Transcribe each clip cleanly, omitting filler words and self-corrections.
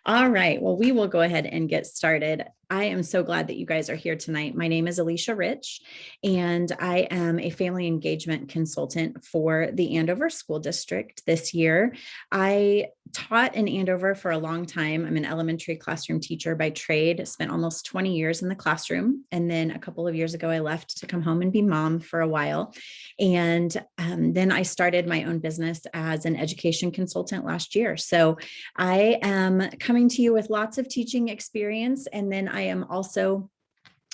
All right. Well, we will go ahead and get started. I am so glad that you guys are here tonight. My name is Alysia Rich, and I am a family engagement consultant for the Andover School District this year. I taught in Andover for a long time. I'm an elementary classroom teacher by trade, spent almost 20 years in the classroom. And then a couple of years ago, I left to come home and be mom for a while. And then I started my own business as an education consultant last year. So I am coming to you with lots of teaching experience. And then I am also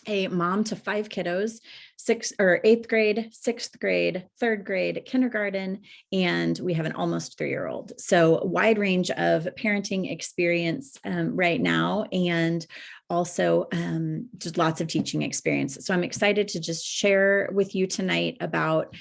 a mom to 5 kiddos, 8th grade, 6th grade, 3rd grade, kindergarten, and we have an almost 3-year-old. So a wide range of parenting experience right now, and also just lots of teaching experience. So I'm excited to just share with you tonight about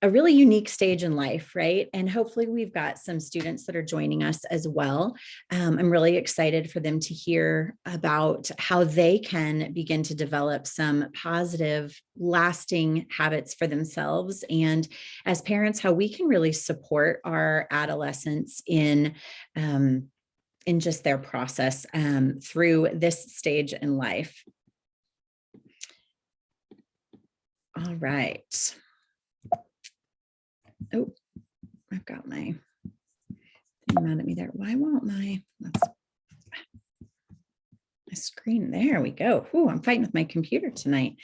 a really unique stage in life, right? And hopefully we've got some students that are joining us as well. I'm really excited for them to hear about how they can begin to develop some positive, lasting habits for themselves. And as parents, how we can really support our adolescents in just their process through this stage in life. All right. Oh, I've got my thing mad at me there. Why won't my screen? There we go. Ooh, I'm fighting with my computer tonight.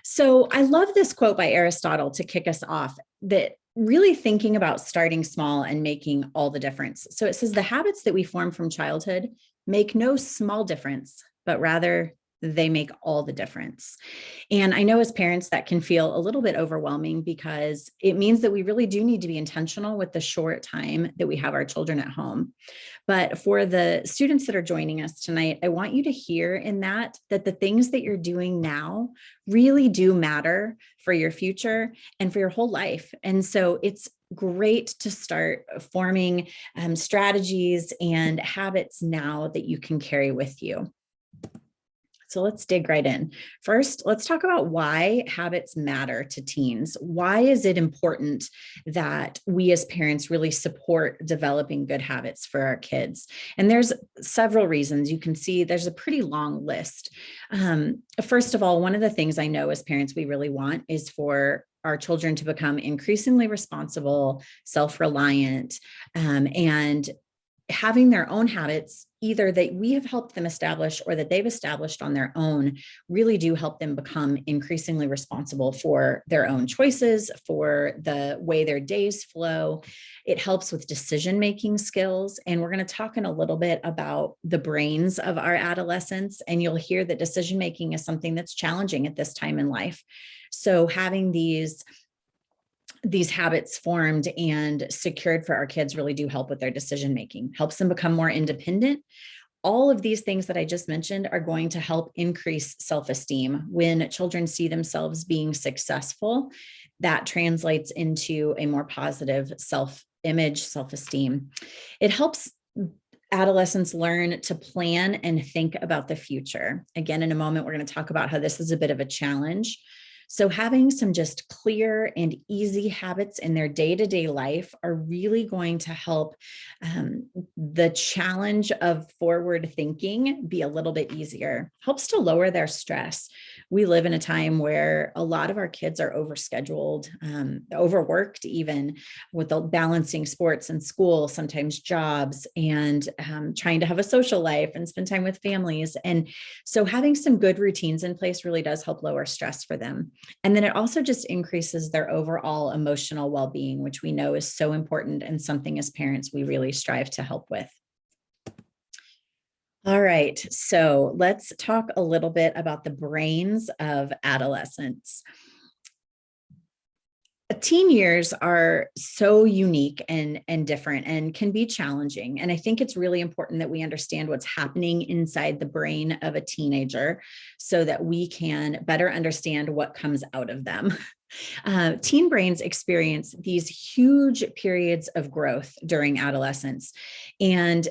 So I love this quote by Aristotle to kick us off, that really thinking about starting small and making all the difference. So it says the habits that we form from childhood make no small difference, but rather they make all the difference. And I know as parents that can feel a little bit overwhelming, because it means that we really do need to be intentional with the short time that we have our children at home. But for the students that are joining us tonight, I want you to hear in that the things that you're doing now really do matter for your future and for your whole life. And so it's great to start forming strategies and habits now that you can carry with you. So let's dig right in. First, let's talk about why habits matter to teens. Why is it important that we as parents really support developing good habits for our kids? And there's several reasons. You can see there's a pretty long list. First of all, one of the things I know as parents we really want is for our children to become increasingly responsible, self-reliant, and having their own habits, either that we have helped them establish or that they've established on their own, really do help them become increasingly responsible for their own choices, for the way their days flow. It helps with decision-making skills. And we're going to talk in a little bit about the brains of our adolescents. And you'll hear that decision-making is something that's challenging at this time in life. So having these habits formed and secured for our kids really do help with their decision making, helps them become more independent. All of these things that I just mentioned are going to help increase self-esteem. When children see themselves being successful, that translates into a more positive self-image, self-esteem. It helps adolescents learn to plan and think about the future. Again, in a moment, we're going to talk about how this is a bit of a challenge. So having some just clear and easy habits in their day-to-day life are really going to help the challenge of forward thinking be a little bit easier. Helps to lower their stress. We live in a time where a lot of our kids are overscheduled, overworked, even with the balancing sports and school, sometimes jobs, and trying to have a social life and spend time with families. And so having some good routines in place really does help lower stress for them. And then it also just increases their overall emotional well-being, which we know is so important and something as parents we really strive to help with. All right, so let's talk a little bit about the brains of adolescents. Teen years are so unique and different and can be challenging. And I think it's really important that we understand what's happening inside the brain of a teenager so that we can better understand what comes out of them. Teen brains experience these huge periods of growth during adolescence. And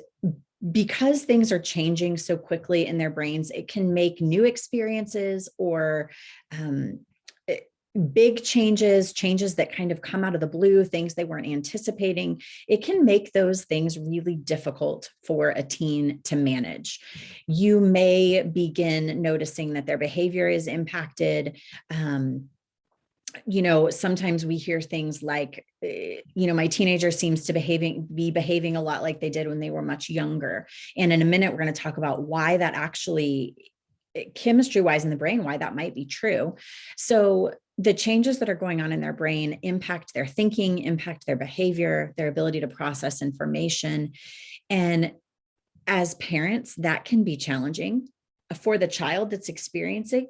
because things are changing so quickly in their brains, it can make new experiences or big changes that kind of come out of the blue, things they weren't anticipating, it can make those things really difficult for a teen to manage. You may begin noticing that their behavior is impacted. Sometimes we hear things like, my teenager seems to be behaving a lot like they did when they were much younger. And in a minute, we're going to talk about why that actually, chemistry wise in the brain, why that might be true. So the changes that are going on in their brain impact their thinking, impact their behavior, their ability to process information. And as parents, that can be challenging. For the child that's experiencing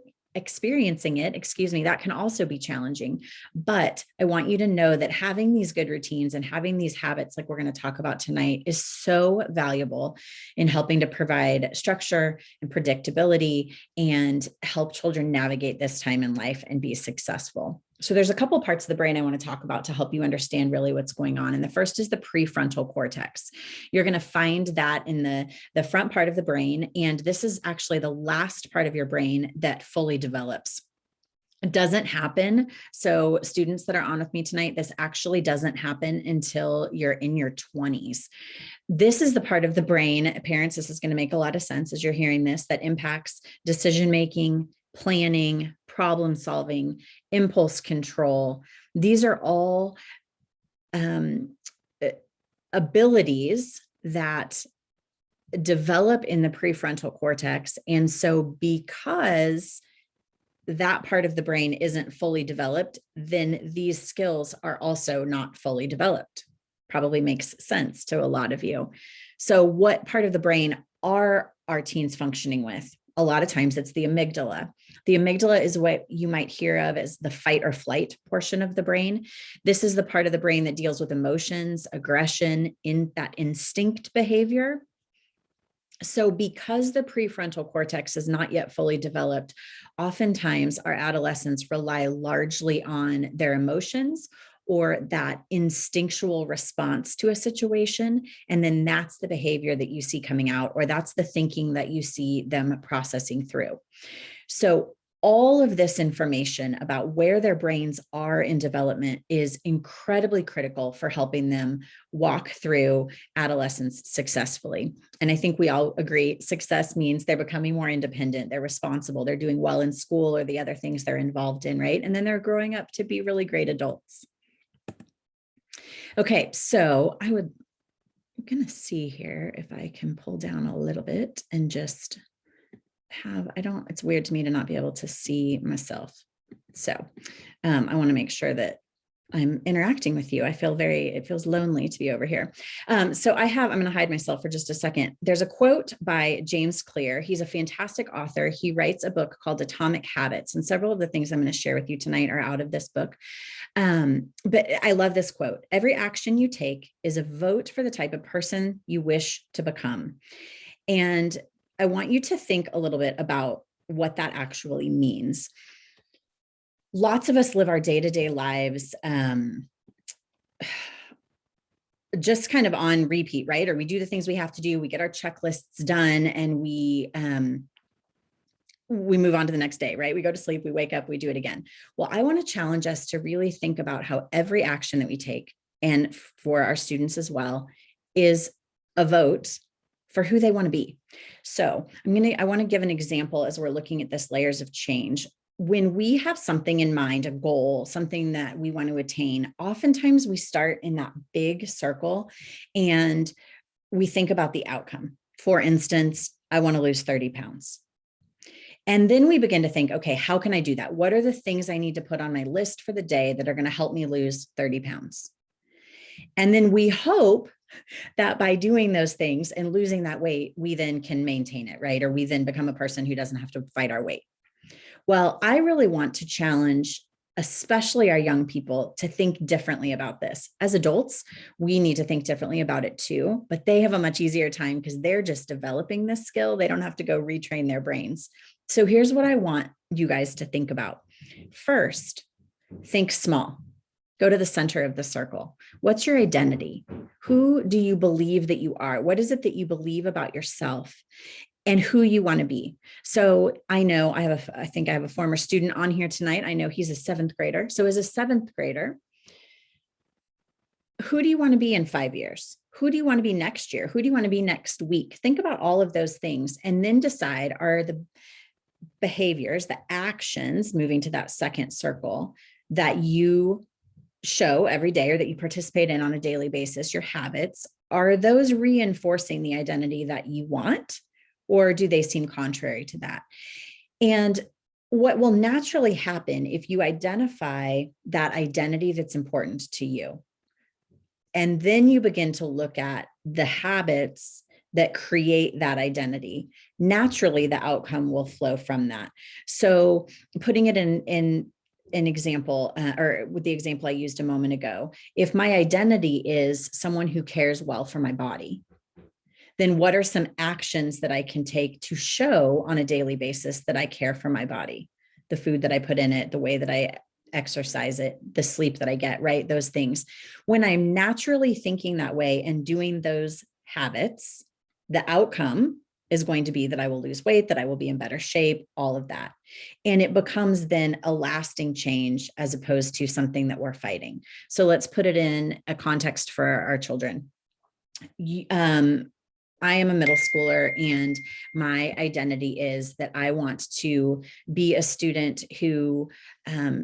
it, that can also be challenging. But I want you to know that having these good routines and having these habits, like we're going to talk about tonight, is so valuable in helping to provide structure and predictability and help children navigate this time in life and be successful. So there's a couple parts of the brain I want to talk about to help you understand really what's going on. And the first is the prefrontal cortex. You're going to find that in the front part of the brain. And this is actually the last part of your brain that fully develops. It doesn't happen. So students that are on with me tonight, this actually doesn't happen until you're in your 20s. This is the part of the brain, parents, this is going to make a lot of sense as you're hearing this, that impacts decision-making, planning, problem solving, impulse control. These are all abilities that develop in the prefrontal cortex. And so because that part of the brain isn't fully developed, then these skills are also not fully developed. Probably makes sense to a lot of you. So what part of the brain are our teens functioning with? A lot of times it's the amygdala. The amygdala is what you might hear of as the fight or flight portion of the brain. This is the part of the brain that deals with emotions, aggression, in that instinct behavior. So because the prefrontal cortex is not yet fully developed, oftentimes our adolescents rely largely on their emotions or that instinctual response to a situation. And then that's the behavior that you see coming out, or that's the thinking that you see them processing through. So all of this information about where their brains are in development is incredibly critical for helping them walk through adolescence successfully. And I think we all agree success means they're becoming more independent, they're responsible, they're doing well in school or the other things they're involved in, right? And then they're growing up to be really great adults. Okay, so I'm going to see here if I can pull down a little bit and just it's weird to me to not be able to see myself. So I want to make sure that I'm interacting with you. It feels lonely to be over here. I'm going to hide myself for just a second. There's a quote by James Clear. He's a fantastic author. He writes a book called Atomic Habits, and several of the things I'm going to share with you tonight are out of this book. But I love this quote. Every action you take is a vote for the type of person you wish to become. And I want you to think a little bit about what that actually means. Lots of us live our day-to-day lives just kind of on repeat, right? Or we do the things we have to do, we get our checklists done, and we move on to the next day, right? We go to sleep, we wake up, we do it again. Well, I want to challenge us to really think about how every action that we take, and for our students as well, is a vote for who they want to be. So I want to give an example as we're looking at this layers of change. When we have something in mind, a goal, something that we want to attain, oftentimes we start in that big circle and we think about the outcome. For instance, I want to lose 30 pounds. And then we begin to think, okay, how can I do that? What are the things I need to put on my list for the day that are going to help me lose 30 pounds? And then we hope that by doing those things and losing that weight, we then can maintain it, right? Or we then become a person who doesn't have to fight our weight. Well, I really want to challenge, especially our young people, to think differently about this. As adults, we need to think differently about it too, but they have a much easier time because they're just developing this skill. They don't have to go retrain their brains. So here's what I want you guys to think about. First, think small. Go to the center of the circle. What's your identity? Who do you believe that you are? What is it that you believe about yourself? and who you want to be. So I know I think I have a former student on here tonight. I know he's a 7th grader. So as a 7th grader, who do you want to be in 5 years? Who do you want to be next year? Who do you want to be next week? Think about all of those things and then decide, are the behaviors, the actions, moving to that second circle, that you show every day or that you participate in on a daily basis, your habits, are those reinforcing the identity that you want, or do they seem contrary to that? And what will naturally happen if you identify that identity that's important to you, and then you begin to look at the habits that create that identity, naturally the outcome will flow from that. So putting it in an example, or with the example I used a moment ago, if my identity is someone who cares well for my body, then what are some actions that I can take to show on a daily basis that I care for my body? The food that I put in it, the way that I exercise it, the sleep that I get, right? Those things. When I'm naturally thinking that way and doing those habits, the outcome is going to be that I will lose weight, that I will be in better shape, all of that. And it becomes then a lasting change as opposed to something that we're fighting. So let's put it in a context for our children. I am a middle schooler, and my identity is that I want to be a student who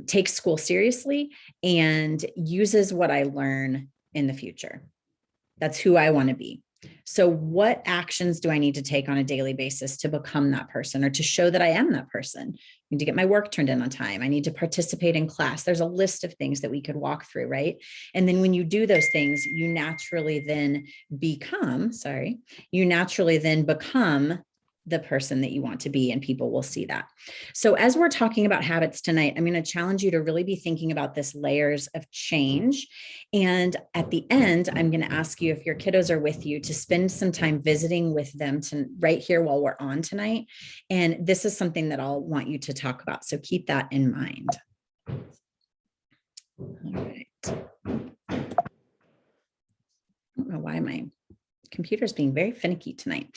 takes school seriously and uses what I learn in the future. That's who I want to be. So what actions do I need to take on a daily basis to become that person, or to show that I am that person? I need to get my work turned in on time. I need to participate in class. There's a list of things that we could walk through, right? And then when you do those things, you naturally then become the person that you want to be, and people will see that. So as we're talking about habits tonight, I'm going to challenge you to really be thinking about this layers of change. And at the end, I'm going to ask you, if your kiddos are with you, to spend some time visiting with them right here while we're on tonight. And this is something that I'll want you to talk about. So keep that in mind. All right. I don't know why my computer's being very finicky tonight.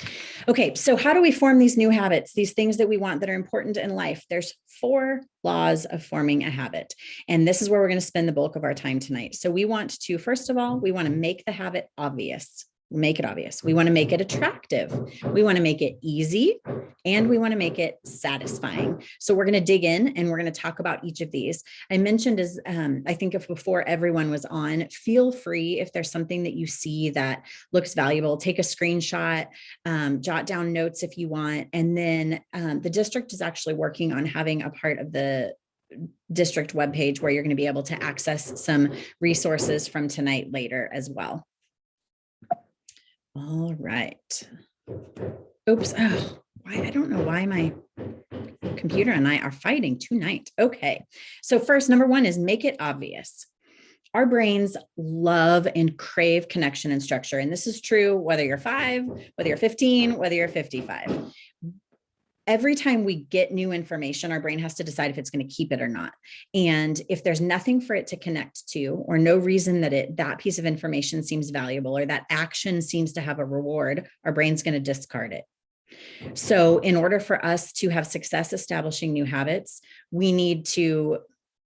Okay, so how do we form these new habits, these things that we want that are important in life? There's 4 laws of forming a habit, and this is where we're going to spend the bulk of our time tonight. So we want to, first of all, we want to make the habit obvious. Make it obvious. We want to make it attractive. We want to make it easy, and we want to make it satisfying. So we're going to dig in and we're going to talk about each of these. I mentioned, as I think if before everyone was on, feel free, if there's something that you see that looks valuable, take a screenshot, jot down notes if you want. And then the district is actually working on having a part of the district webpage where you're going to be able to access some resources from tonight later as well. All right. Oops. Oh, I don't know why my computer and I are fighting tonight. Okay. So first, number 1 is make it obvious. Our brains love and crave connection and structure. And this is true whether you're 5, whether you're 15, whether you're 55. Every time we get new information, our brain has to decide if it's going to keep it or not. And if there's nothing for it to connect to, or no reason that piece of information seems valuable, or that action seems to have a reward, our brain's going to discard it. So in order for us to have success establishing new habits, we need to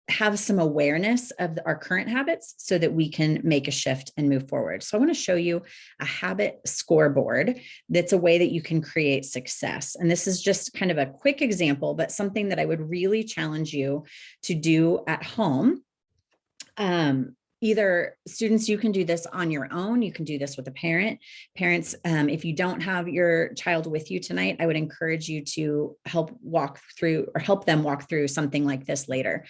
have some awareness of our current habits so that we can make a shift and move forward. So I want to show you a habit scoreboard. That's a way that you can create success. And this is just kind of a quick example, but something that I would really challenge you to do at home. Either students, you can do this on your own. You can do this with a parent. Parents, if you don't have your child with you tonight, I would encourage you to help them walk through something like this later.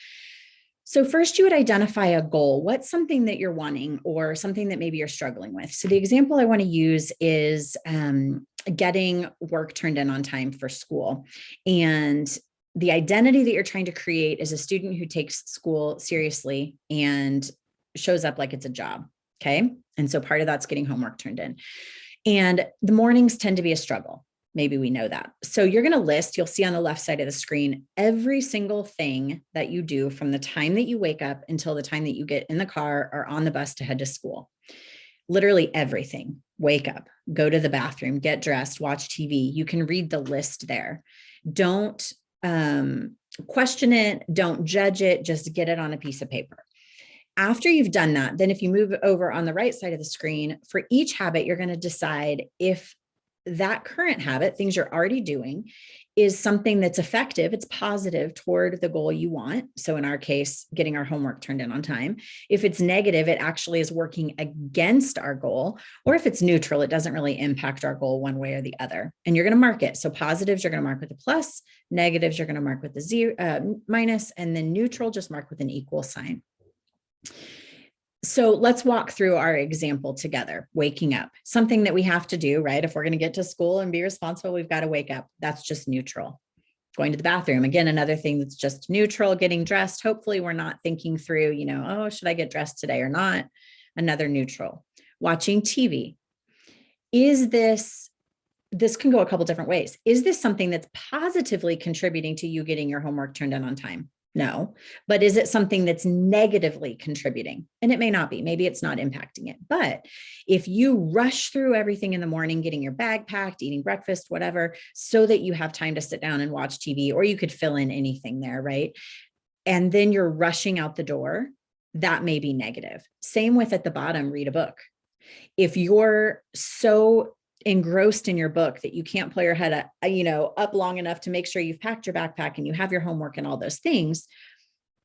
So first, you would identify a goal. What's something that you're wanting, or something that maybe you're struggling with? So the example I want to use is getting work turned in on time for school. And the identity that you're trying to create is a student who takes school seriously and shows up like it's a job. Okay. And so part of that's getting homework turned in. And the mornings tend to be a struggle. Maybe we know that. So you're going to list, you'll see on the left side of the screen, every single thing that you do from the time that you wake up until the time that you get in the car or on the bus to head to school. Literally everything. Wake up, go to the bathroom, get dressed, watch TV. You can read the list there. Don't question it. Don't judge it. Just get it on a piece of paper. After you've done that, then if you move over on the right side of the screen, for each habit, you're going to decide if that current habit, things you're already doing, is something that's effective, it's positive toward the goal you want. So in our case, getting our homework turned in on time. If it's negative, it actually is working against our goal. Or if it's neutral, it doesn't really impact our goal one way or the other. And you're going to mark it. So positives, you're going to mark with a plus, negatives, you're going to mark with a zero, minus, and then neutral, just mark with an equal sign. So let's walk through our example together. Waking up, something that we have to do, right? If we're going to get to school and be responsible, we've got to wake up. That's just neutral. Going to the bathroom, again, another thing that's just neutral. Getting dressed, hopefully we're not thinking through, oh, should I get dressed today or not? Another neutral. Watching TV. This can go a couple different ways. Is this something that's positively contributing to you getting your homework turned in on time? No, but is it something that's negatively contributing? And it may not be, maybe it's not impacting it. But if you rush through everything in the morning, getting your bag packed, eating breakfast, whatever, so that you have time to sit down and watch TV, or you could fill in anything there, right? And then you're rushing out the door, that may be negative. Same with at the bottom, read a book. If you're so engrossed in your book that you can't pull your head up long enough to make sure you've packed your backpack and you have your homework and all those things,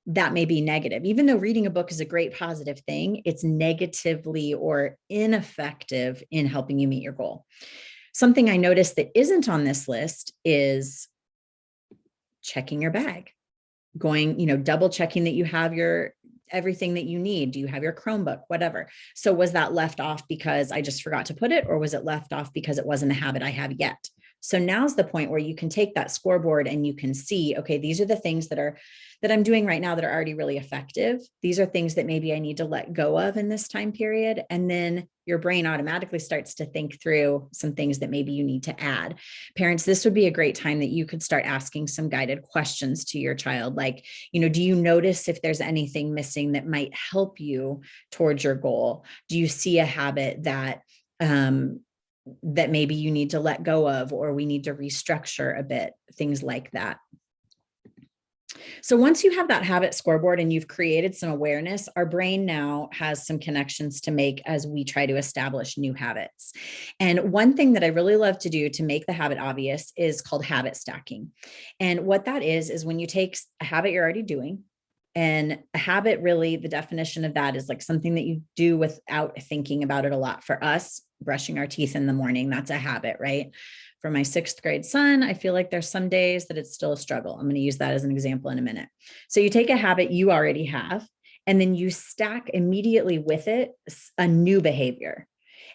that may be negative. Even though reading a book is a great positive thing, it's negatively or ineffective in helping you meet your goal. Something I noticed that isn't on this list is checking your bag, double checking that you have everything that you need. Do you have your Chromebook, whatever? So was that left off because I just forgot to put it, or was it left off because it wasn't a habit I have yet? So now's the point where you can take that scoreboard and you can see, okay, these are the things that I'm doing right now that are already really effective. These are things that maybe I need to let go of in this time period. And then your brain automatically starts to think through some things that maybe you need to add. Parents, this would be a great time that you could start asking some guided questions to your child. Like, do you notice if there's anything missing that might help you towards your goal? Do you see a habit that maybe you need to let go of, or we need to restructure a bit, things like that. So once you have that habit scoreboard and you've created some awareness, our brain now has some connections to make as we try to establish new habits. And one thing that I really love to do to make the habit obvious is called habit stacking. And what that is when you take a habit you're already doing, and a habit, really, the definition of that is like something that you do without thinking about it a lot. For us, brushing our teeth in the morning, that's a habit, right? For my 6th grade son, I feel like there's some days that it's still a struggle. I'm going to use that as an example in a minute. So you take a habit you already have, and then you stack immediately with it a new behavior.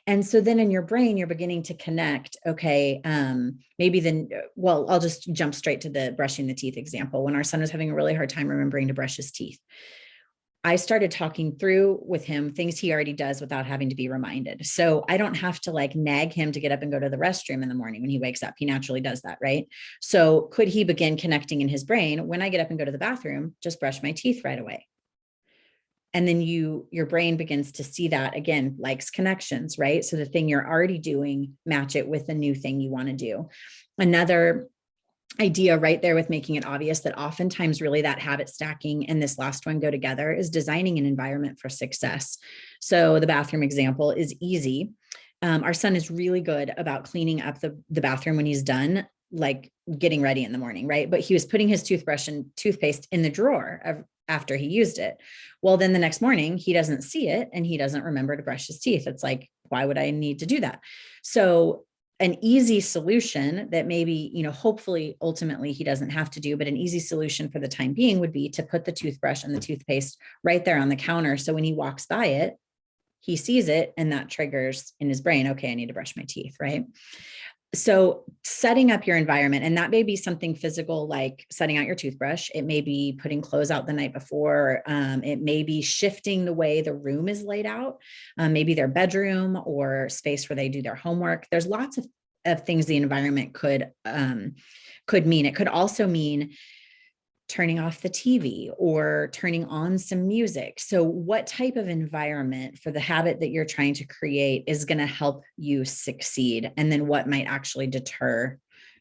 And so then in your brain, you're beginning to connect, okay, I'll just jump straight to the brushing the teeth example. When our son was having a really hard time remembering to brush his teeth, I started talking through with him things he already does without having to be reminded. So I don't have to nag him to get up and go to the restroom in the morning when he wakes up. He naturally does that, right? So could he begin connecting in his brain, when I get up and go to the bathroom, just brush my teeth right away? And then your brain begins to see that, again, likes connections, right? So the thing you're already doing, match it with the new thing you want to do. Another idea right there with making it obvious that oftentimes really that habit stacking and this last one go together is designing an environment for success. So the bathroom example is easy. Our son is really good about cleaning up the bathroom when he's done, like getting ready in the morning, right? But he was putting his toothbrush and toothpaste in the drawer after he used it. Well, then the next morning he doesn't see it and he doesn't remember to brush his teeth. It's like, why would I need to do that? So an easy solution that maybe, hopefully ultimately he doesn't have to do, but an easy solution for the time being would be to put the toothbrush and the toothpaste right there on the counter. So when he walks by it, he sees it and that triggers in his brain, okay, I need to brush my teeth, right? So setting up your environment, and that may be something physical, like setting out your toothbrush. It may be putting clothes out the night before. It may be shifting the way the room is laid out, maybe their bedroom or space where they do their homework. There's lots of things the environment could mean. It could also mean turning off the TV or turning on some music. So what type of environment for the habit that you're trying to create is going to help you succeed? And then what might actually deter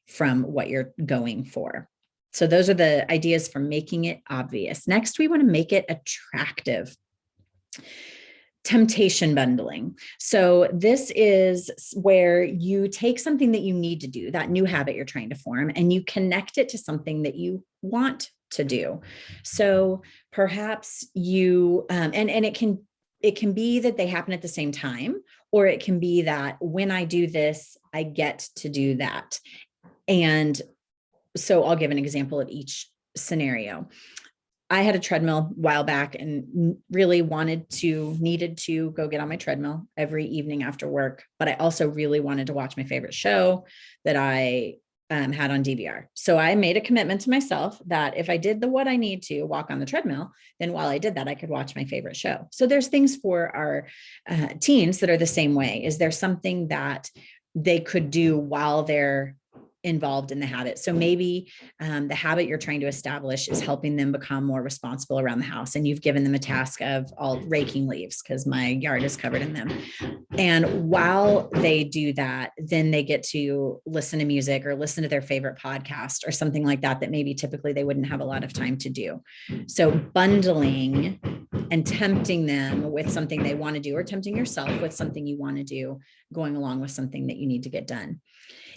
from what you're going for? So those are the ideas for making it obvious. Next, we want to make it attractive. Temptation bundling. So this is where you take something that you need to do, that new habit you're trying to form, and you connect it to something that you want to do. So perhaps you, and it can be that they happen at the same time, or it can be that when I do this, I get to do that. And so I'll give an example of each scenario. I had a treadmill a while back and really needed to go get on my treadmill every evening after work. But I also really wanted to watch my favorite show that I had on DVR. So I made a commitment to myself that if I did what I need to walk on the treadmill, then while I did that, I could watch my favorite show. So there's things for our teens that are the same way. Is there something that they could do while they're involved in the habit? So maybe the habit you're trying to establish is helping them become more responsible around the house. And you've given them a task of all raking leaves because my yard is covered in them. And while they do that, then they get to listen to music or listen to their favorite podcast or something like that, that maybe typically they wouldn't have a lot of time to do. So bundling and tempting them with something they want to do, or tempting yourself with something you want to do, going along with something that you need to get done.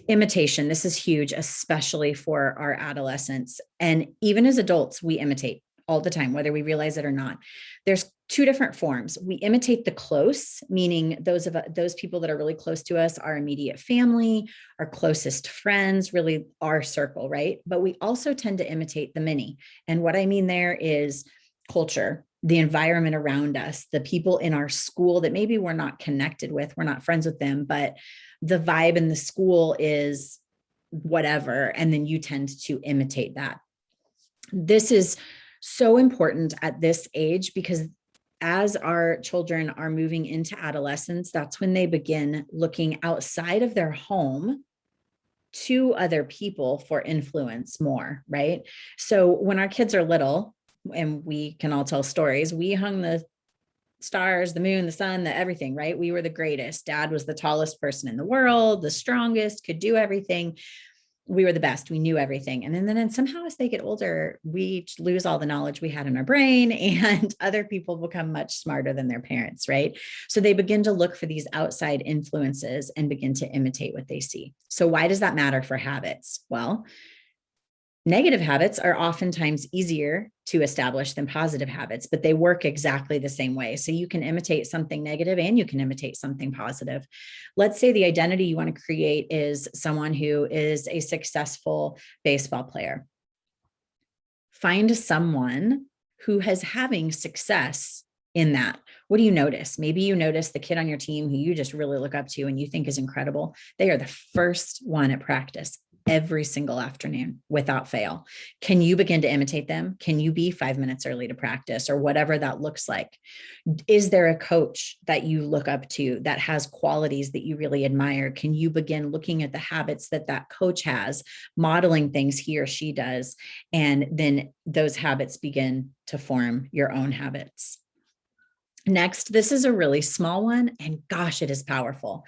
Imitation. This is huge, especially for our adolescents. And even as adults, we imitate all the time, whether we realize it or not. There's two different forms. We imitate the close, meaning those people that are really close to us, our immediate family, our closest friends, really our circle, right? But we also tend to imitate the many. And what I mean there is culture, the environment around us, the people in our school that maybe we're not connected with, we're not friends with them, but the vibe in the school is whatever. And then you tend to imitate that. This is so important at this age because as our children are moving into adolescence, that's when they begin looking outside of their home to other people for influence more, right? So when our kids are little, and we can all tell stories, we hung the stars, the moon, the sun, the everything, right? We were the greatest. Dad was the tallest person in the world, the strongest, could do everything. We were the best. We knew everything. And then somehow as they get older, we lose all the knowledge we had in our brain, and other people become much smarter than their parents, right? So they begin to look for these outside influences and begin to imitate what they see. So why does that matter for habits? Well, negative habits are oftentimes easier to establish than positive habits, but they work exactly the same way. So you can imitate something negative and you can imitate something positive. Let's say the identity you want to create is someone who is a successful baseball player. Find someone who is having success in that. What do you notice? Maybe you notice the kid on your team who you just really look up to and you think is incredible. They are the first one at practice every single afternoon without fail. Can you begin to imitate them? Can you be 5 minutes early to practice or whatever that looks like? Is there a coach that you look up to that has qualities that you really admire? Can you begin looking at the habits that that coach has, modeling things he or she does, and then those habits begin to form your own habits? Next, this is a really small one, and gosh, it is powerful.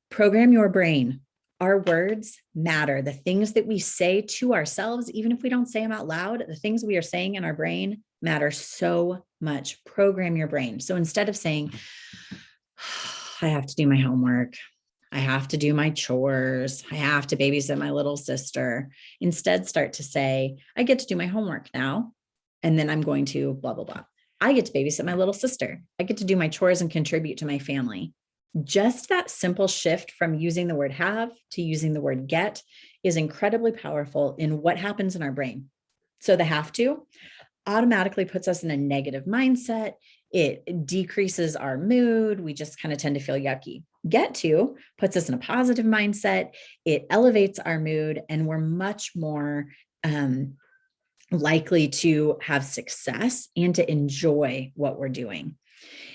Program your brain. Our words matter. The things that we say to ourselves, even if we don't say them out loud, the things we are saying in our brain matter so much. Program your brain. So instead of saying, I have to do my homework, I have to do my chores, I have to babysit my little sister, instead start to say, I get to do my homework now, and then I'm going to blah, blah, blah. I get to babysit my little sister. I get to do my chores and contribute to my family. Just that simple shift from using the word have to using the word get is incredibly powerful in what happens in our brain. So the have to automatically puts us in a negative mindset. It decreases our mood. We just kind of tend to feel yucky. Get to puts us in a positive mindset. It elevates our mood, and we're much more likely to have success and to enjoy what we're doing.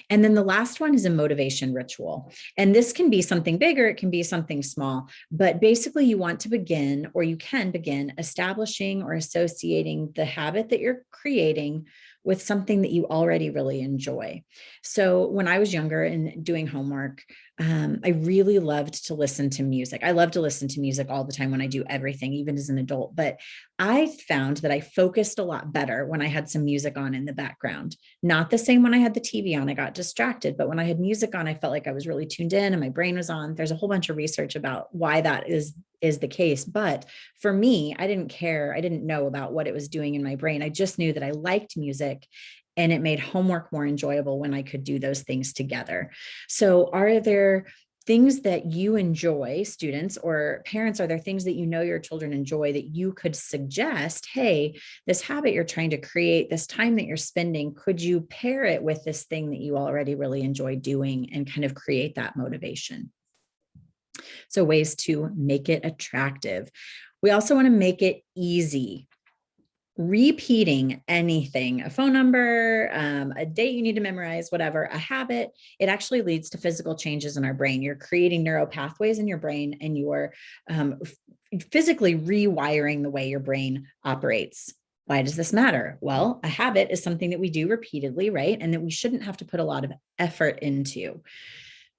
And then the last one is a motivation ritual. And this can be something bigger, it can be something small, but basically you want to begin, or you can begin establishing or associating the habit that you're creating with something that you already really enjoy. So when I was younger and doing homework, I really loved to listen to music. I love to listen to music all the time when I do everything, even as an adult. But I found that I focused a lot better when I had some music on in the background. Not the same when I had the TV on, I got distracted. But when I had music on, I felt like I was really tuned in and my brain was on. There's a whole bunch of research about why that is the case. But for me, I didn't care. I didn't know about what it was doing in my brain. I just knew that I liked music and it made homework more enjoyable when I could do those things together. So are there things that you enjoy, students or parents, are there things that you know your children enjoy that you could suggest, hey, this habit you're trying to create, this time that you're spending, could you pair it with this thing that you already really enjoy doing and kind of create that motivation? So ways to make it attractive. We also want to make it easy. Repeating anything, a phone number, a date you need to memorize, whatever, a habit, it actually leads to physical changes in our brain. You're creating neural pathways in your brain and you're physically rewiring the way your brain operates. Why does this matter? Well, a habit is something that we do repeatedly, right? And that we shouldn't have to put a lot of effort into,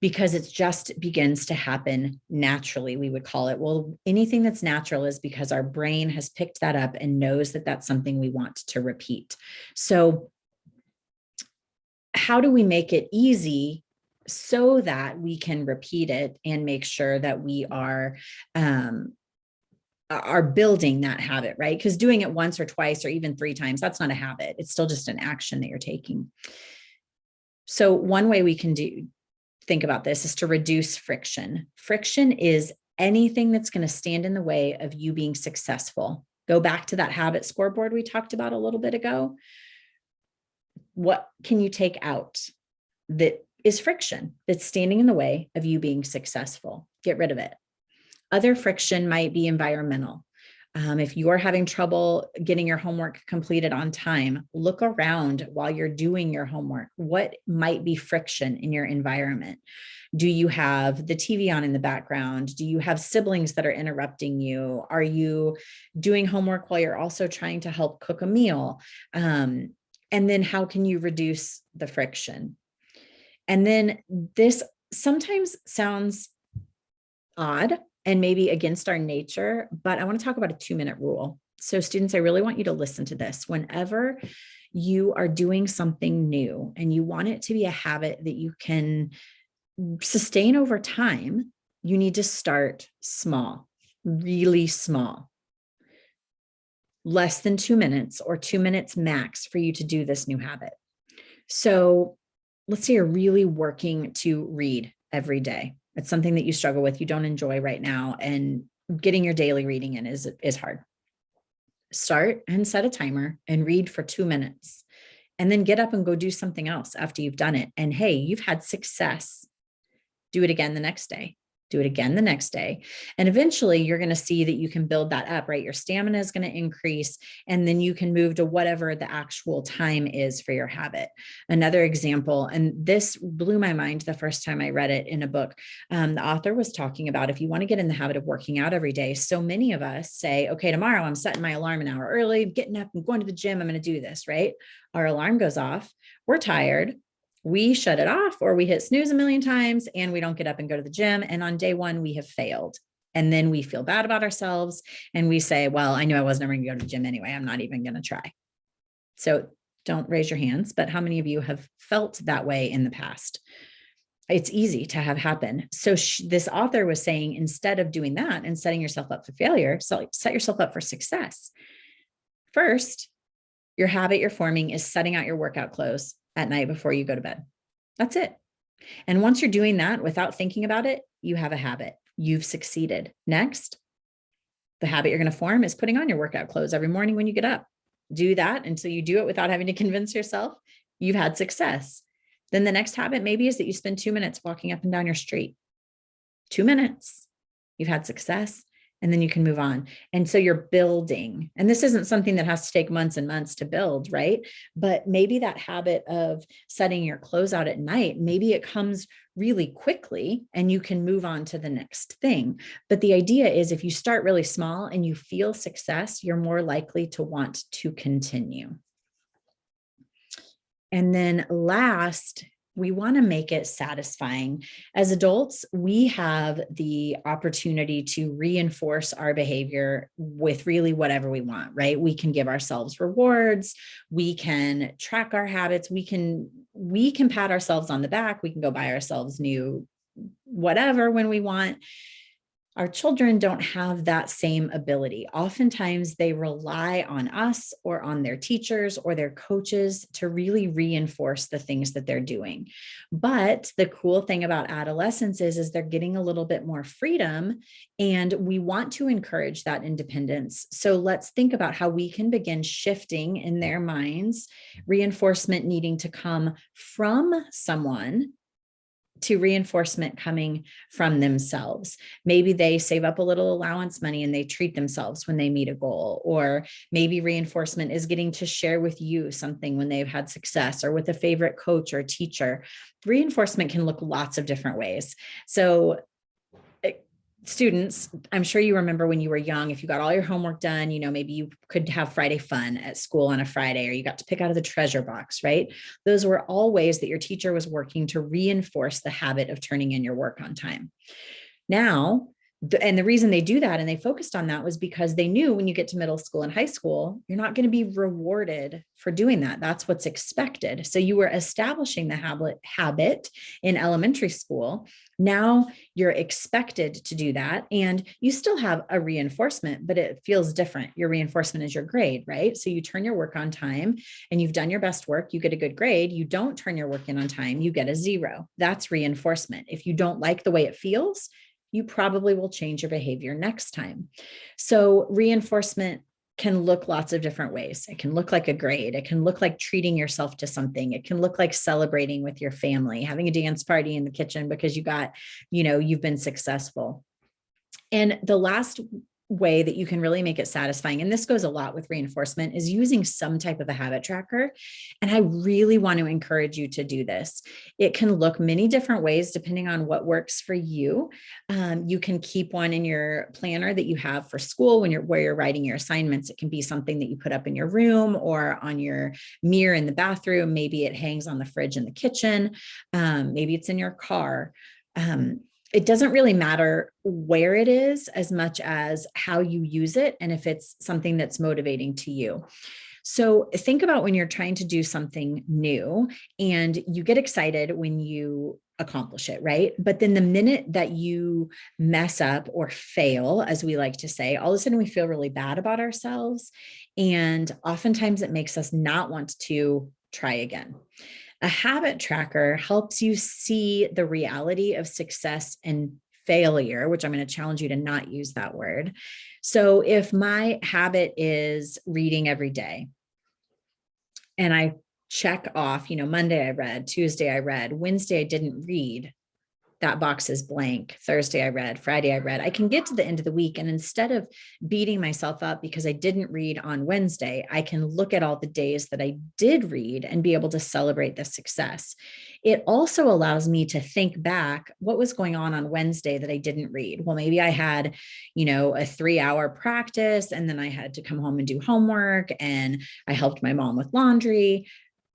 because it just begins to happen naturally, we would call it. Well, anything that's natural is because our brain has picked that up and knows that that's something we want to repeat. So how do we make it easy so that we can repeat it and make sure that we are building that habit, right? Because doing it once or twice or even 3 times, that's not a habit. It's still just an action that you're taking. So one way we can think about this is to reduce friction. Friction is anything that's going to stand in the way of you being successful. Go back to that habit scoreboard we talked about a little bit ago. What can you take out that is friction, that's standing in the way of you being successful? Get rid of it. Other friction might be environmental. If you're having trouble getting your homework completed on time, look around while you're doing your homework. What might be friction in your environment? Do you have the TV on in the background? Do you have siblings that are interrupting you? Are you doing homework while you're also trying to help cook a meal? And then how can you reduce the friction? And then this sometimes sounds odd and maybe against our nature, but I want to talk about a 2-minute rule. So students, I really want you to listen to this. Whenever you are doing something new and you want it to be a habit that you can sustain over time, you need to start small, really small. Less than 2 minutes or 2 minutes max for you to do this new habit. So let's say you're really working to read every day. It's something that you struggle with, you don't enjoy right now, and getting your daily reading in is hard. Start and set a timer and read for 2 minutes, and then get up and go do something else after you've done it. And hey, you've had success. Do it again the next day. Do it again the next day. And eventually you're going to see that you can build that up, right? Your stamina is going to increase, and then you can move to whatever the actual time is for your habit. Another example, and this blew my mind the first time I read it in a book. The author was talking about if you want to get in the habit of working out every day, so many of us say, okay, tomorrow I'm setting my alarm an hour early, getting up and going to the gym. I'm going to do this, right? Our alarm goes off. We're tired. We shut it off, or we hit snooze a million times and we don't get up and go to the gym. And on day 1, we have failed. And then we feel bad about ourselves and we say, well, I knew I was never going to go to the gym anyway. I'm not even going to try. So don't raise your hands, but how many of you have felt that way in the past? It's easy to have happen. So this author was saying, instead of doing that and setting yourself up for failure, so set yourself up for success. First, your habit you're forming is setting out your workout clothes at night before you go to bed. That's it. And once you're doing that without thinking about it, you have a habit. You've succeeded. Next, the habit you're going to form is putting on your workout clothes every morning when you get up. Do that until you do it without having to convince yourself you've had success. Then the next habit maybe is that you spend 2 minutes walking up and down your street. 2 minutes. You've had success. and then you can move on. And so you're building, and this isn't something that has to take months and months to build, right? But maybe that habit of setting your clothes out at night, maybe it comes really quickly and you can move on to the next thing. But the idea is if you start really small and you feel success, you're more likely to want to continue. And then last, we want to make it satisfying. As adults, we have the opportunity to reinforce our behavior with really whatever we want, right? We can give ourselves rewards. We can track our habits. We can pat ourselves on the back. We can go buy ourselves new whatever when we want. Our children don't have that same ability. Oftentimes they rely on us or on their teachers or their coaches to really reinforce the things that they're doing. But the cool thing about adolescence is they're getting a little bit more freedom, and we want to encourage that independence. So let's think about how we can begin shifting in their minds, reinforcement needing to come from someone to reinforcement coming from themselves. Maybe they save up a little allowance money and they treat themselves when they meet a goal, or maybe reinforcement is getting to share with you something when they've had success, or with a favorite coach or teacher. Reinforcement can look lots of different ways. So students, I'm sure you remember when you were young, if you got all your homework done, maybe you could have Friday fun at school on a Friday, or you got to pick out of the treasure box, right? Those were all ways that your teacher was working to reinforce the habit of turning in your work on time. Now, and the reason they do that and they focused on that was because they knew when you get to middle school and high school, you're not going to be rewarded for doing that. That's what's expected. So you were establishing the habit in elementary school. Now you're expected to do that, and you still have a reinforcement, but it feels different. Your reinforcement is your grade, right? So you turn your work on time and you've done your best work, you get a good grade. You don't turn your work in on time, you get a 0. That's reinforcement. If you don't like the way it feels, you probably will change your behavior next time. So reinforcement can look lots of different ways. It can look like a grade. It can look like treating yourself to something. It can look like celebrating with your family, having a dance party in the kitchen because you've been successful. And the last way that you can really make it satisfying, and this goes a lot with reinforcement, is using some type of a habit tracker. And I really want to encourage you to do this. It can look many different ways depending on what works for you. You can keep one in your planner that you have for school where you're writing your assignments. It can be something that you put up in your room or on your mirror in the bathroom. Maybe it hangs on the fridge in the kitchen. Maybe it's in your car. It doesn't really matter where it is as much as how you use it and if it's something that's motivating to you. So think about when you're trying to do something new and you get excited when you accomplish it, right? But then the minute that you mess up or fail, as we like to say, all of a sudden we feel really bad about ourselves. And oftentimes it makes us not want to try again. A habit tracker helps you see the reality of success and failure, which I'm going to challenge you to not use that word. So if my habit is reading every day and I check off, Monday I read, Tuesday I read, Wednesday I didn't read, that box is blank. Thursday I read, Friday I read. I can get to the end of the week, and instead of beating myself up because I didn't read on Wednesday, I can look at all the days that I did read and be able to celebrate the success. It also allows me to think back, what was going on Wednesday that I didn't read? Well, maybe I had, a 3-hour practice, and then I had to come home and do homework, and I helped my mom with laundry.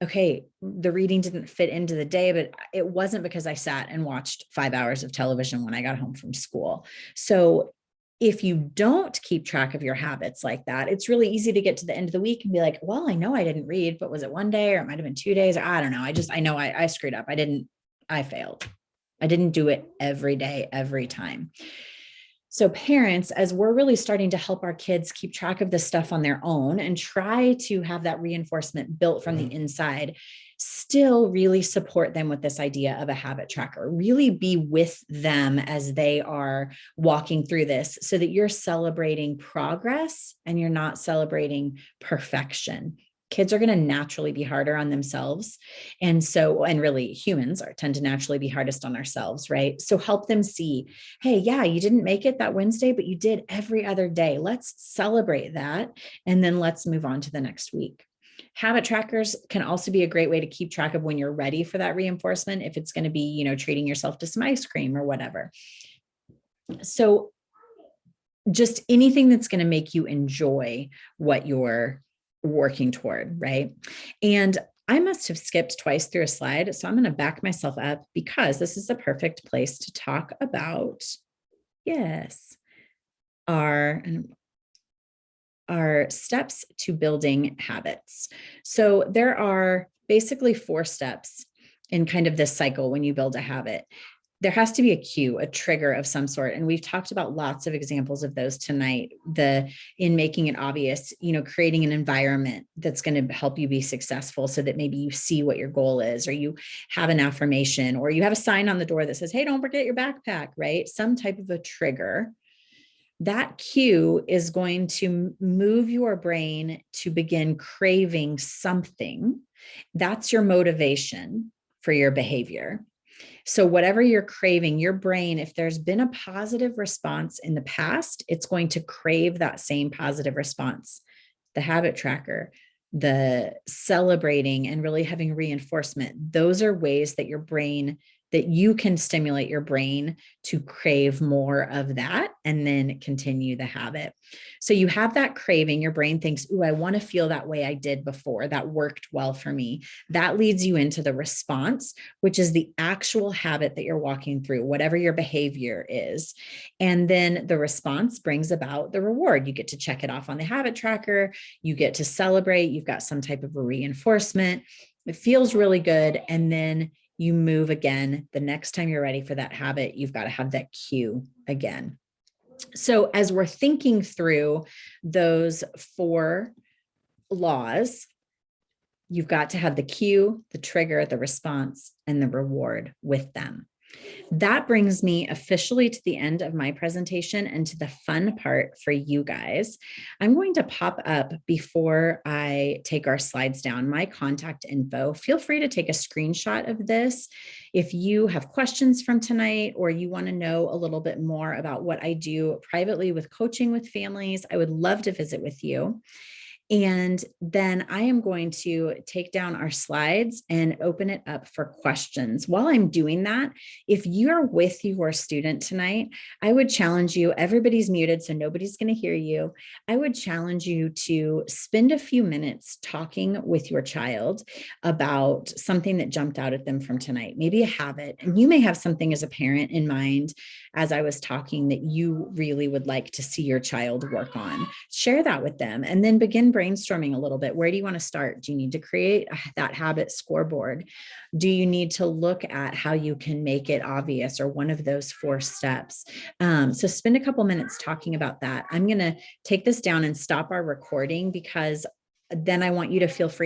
Okay, the reading didn't fit into the day, but it wasn't because I sat and watched 5 hours of television when I got home from school. So if you don't keep track of your habits like that, it's really easy to get to the end of the week and be like, well, I know I didn't read, but was it one day or it might've been 2 days? Or I don't know. I know I screwed up. I failed. I didn't do it every day, every time. So parents, as we're really starting to help our kids keep track of this stuff on their own and try to have that reinforcement built from the inside, still really support them with this idea of a habit tracker. Really be with them as they are walking through this so that you're celebrating progress and you're not celebrating perfection. kids are going to naturally be harder on themselves. And so, and really humans tend to naturally be hardest on ourselves, right? So help them see, hey, yeah, you didn't make it that Wednesday, but you did every other day. Let's celebrate that. And then let's move on to the next week. Habit trackers can also be a great way to keep track of when you're ready for that reinforcement, if it's going to be, treating yourself to some ice cream or whatever. So just anything that's going to make you enjoy what you're working toward, right? And I must have skipped twice through a slide, so I'm going to back myself up because this is the perfect place to talk about, yes, our steps to building habits. So there are basically 4 steps in kind of this cycle when you build a habit. There has to be a cue, a trigger of some sort. And we've talked about lots of examples of those tonight. In making it obvious, creating an environment that's going to help you be successful so that maybe you see what your goal is, or you have an affirmation, or you have a sign on the door that says, hey, don't forget your backpack, right? Some type of a trigger. That cue is going to move your brain to begin craving something. That's your motivation for your behavior. So whatever you're craving, your brain, if there's been a positive response in the past, it's going to crave that same positive response. The habit tracker, the celebrating and really having reinforcement, those are ways that that you can stimulate your brain to crave more of that and then continue the habit. So you have that craving, your brain thinks, ooh, I want to feel that way I did before. That worked well for me. That leads you into the response, which is the actual habit that you're walking through, whatever your behavior is. And then the response brings about the reward. You get to check it off on the habit tracker. You get to celebrate. You've got some type of a reinforcement. It feels really good. And then you move again. The next time you're ready for that habit, you've got to have that cue again. So as we're thinking through those 4 laws, you've got to have the cue, the trigger, the response, and the reward with them. That brings me officially to the end of my presentation and to the fun part for you guys. I'm going to pop up before I take our slides down, my contact info. Feel free to take a screenshot of this. If you have questions from tonight, or you want to know a little bit more about what I do privately with coaching with families, I would love to visit with you. And then I am going to take down our slides and open it up for questions. While I'm doing that, if you're with your student tonight, I would challenge you, everybody's muted, so nobody's going to hear you. I would challenge you to spend a few minutes talking with your child about something that jumped out at them from tonight, maybe a habit. And you may have something as a parent in mind as I was talking that you really would like to see your child work on. Share that with them and then begin brainstorming a little bit. Where do you want to start? Do you need to create that habit scoreboard? Do you need to look at how you can make it obvious, or one of those 4 steps? So spend a couple minutes talking about that. I'm going to take this down and stop our recording, because then I want you to feel free